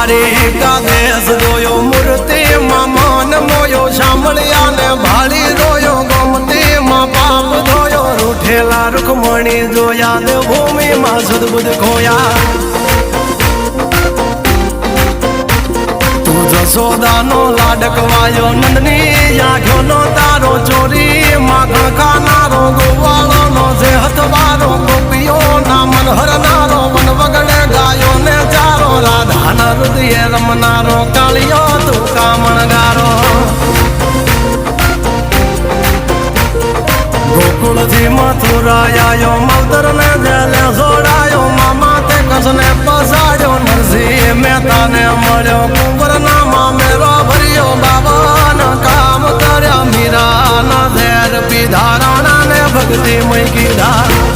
દ્વારિકા દેશ જોયો મૂર્તિ માં મન મોયો સાંભળ્યા ને ભાળી જોયો ગમતી માં પાપ ધોયો રૂઠેલા રૂખમણી જોયા દેવભૂમિ માં સદબુદ્ધ ખોયા તું જશોદાનો લાડકવાયો નંદની આંખો નો તારો ચોરી માં ખાનારો ગોવાળો નો જે હથવારો ગોપીઓ ના મન હરનારો મન વગડે ગાયો ને ચારો રાધાના હૃદય રમનારો કાળિયો તું કામણગારો ગોકુળથી મથુરા આયો માવતર ને જેલે જોડાયો મામા તે કસને પસાડ્યો નરસિંહ મહેતા ને મળ્યો કુંવર ના મામેરો ભર્યો બાબાના કામ કર્યા મીરા ના ઝેર પીધા રાણા ને ભક્તિ મય કીધા